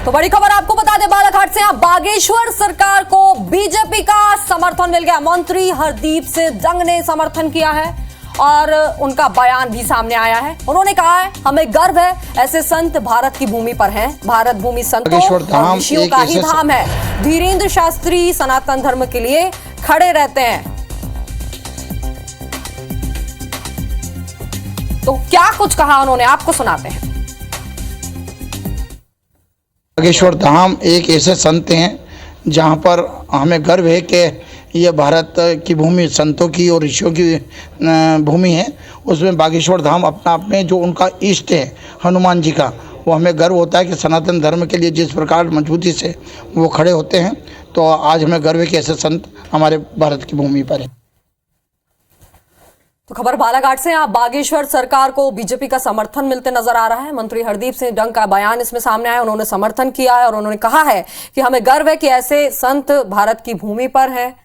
तो बड़ी खबर आपको बता दें, बालाघाट से आप बागेश्वर सरकार को बीजेपी का समर्थन मिल गया। मंत्री हरदीप सिंह डंग ने समर्थन किया है और उनका बयान भी सामने आया है। उन्होंने कहा है, हमें गर्व है, ऐसे संत भारत की भूमि पर हैं। भारत भूमि संतों और ऋषियों का ही धाम है। धीरेन्द्र शास्त्री सनातन धर्म के लिए खड़े रहते हैं। तो क्या कुछ कहा उन्होंने, आपको सुनाते हैं। बागेश्वर धाम एक ऐसे संत हैं जहां पर हमें गर्व है कि ये भारत की भूमि संतों की और ऋषियों की भूमि है। उसमें बागेश्वर धाम अपना आप में जो उनका इष्ट है हनुमान जी का, वो हमें गर्व होता है कि सनातन धर्म के लिए जिस प्रकार मजबूती से वो खड़े होते हैं। तो आज हमें गर्व है कि ऐसे संत हमारे भारत की भूमि पर है। तो खबर बालाघाट से, आप बागेश्वर सरकार को बीजेपी का समर्थन मिलते नजर आ रहा है। मंत्री हरदीप सिंह डंग का बयान इसमें सामने आया। उन्होंने समर्थन किया है और उन्होंने कहा है कि हमें गर्व है कि ऐसे संत भारत की भूमि पर हैं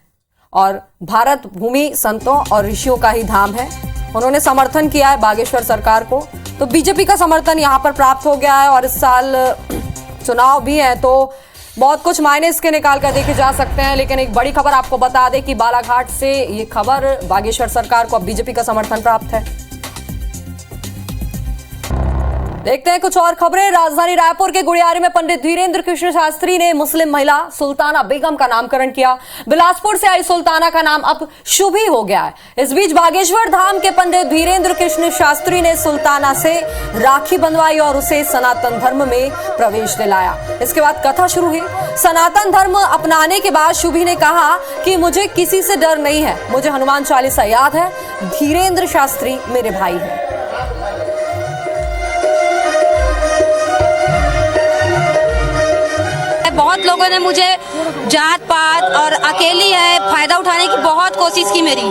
और भारत भूमि संतों और ऋषियों का ही धाम है। उन्होंने समर्थन किया है बागेश्वर सरकार को। तो बीजेपी का समर्थन यहां पर प्राप्त हो गया है और इस साल चुनाव भी है, तो बहुत कुछ मायने इसके निकाल कर देखे जा सकते हैं। लेकिन एक बड़ी खबर आपको बता दें कि बालाघाट से ये खबर, बागेश्वर सरकार को अब बीजेपी का समर्थन प्राप्त है। देखते हैं कुछ और खबरें। राजधानी रायपुर के गुड़ियारी में पंडित धीरेन्द्र कृष्ण शास्त्री ने मुस्लिम महिला सुल्ताना बेगम का नामकरण किया। बिलासपुर से आई सुल्ताना का नाम अब शुभी हो गया है। इस बीच बागेश्वर धाम के पंडित धीरेन्द्र कृष्ण शास्त्री ने सुल्ताना से राखी बंधवाई और उसे सनातन धर्म में प्रवेश दिलाया। इसके बाद कथा शुरू हुई। सनातन धर्म अपनाने के बाद शुभी ने कहा कि मुझे किसी से डर नहीं है, मुझे हनुमान चालीसा याद है, धीरेन्द्र शास्त्री मेरे भाई हैं। बहुत लोगों ने मुझे जात पात और अकेली है फायदा उठाने की बहुत कोशिश की मेरी,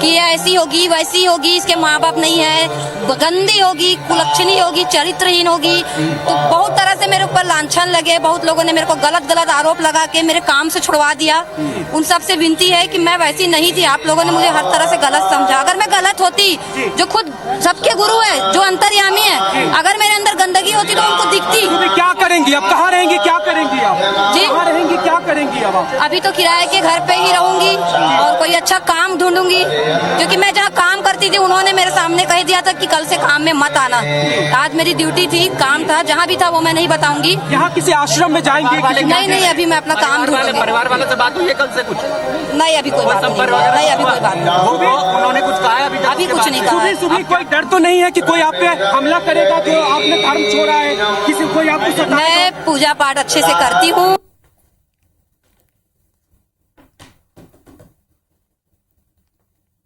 कि ऐसी होगी वैसी होगी, इसके माँ बाप नहीं है, गंदी होगी, कुलक्षणी होगी, चरित्रहीन होगी। तो बहुत तरह से मेरे ऊपर लांछन लगे। बहुत लोगों ने मेरे को गलत आरोप लगा के मेरे काम से छुड़वा दिया। उन सब से विनती है कि मैं वैसी नहीं थी। आप लोगों ने मुझे हर तरह से गलत समझा। अगर मैं गलत होती, जो खुद सबके गुरु है, जो अंतर्यामी है, अगर मेरे अंदर गंदगी होती तो उनको दिखती। तो क्या करेंगी अब, कहाँ रहेंगी, क्या करेंगी आप जी? कहाँ रहेंगी, क्या करेंगी अब आप? अभी तो किराए के घर पे ही रहूंगी और कोई अच्छा काम ढूंढूंगी, क्योंकि मैं जहाँ काम करती थी उन्होंने मेरे सामने कह दिया था कि कल से काम में मत आना। आज मेरी ड्यूटी थी, काम था, जहाँ भी था वो मैं नहीं बताऊंगी। यहाँ किसी आश्रम में जाएंगे? नहीं, अभी मैं अपना काम ढूंढूंगी। परिवार वालों से बात हुई है कल से कुछ? नहीं, अभी कोई बात नहीं, अभी कोई बात नहीं। उन्होंने कुछ कहा है अभी कुछ नहीं कहा। सुबह कोई डर तो नहीं है कि कोई आप पे हमला करेगा जो आपने धर्म छोड़ा है? किसी कोई आपको? मैं पूजा पाठ अच्छे से करती हूँ।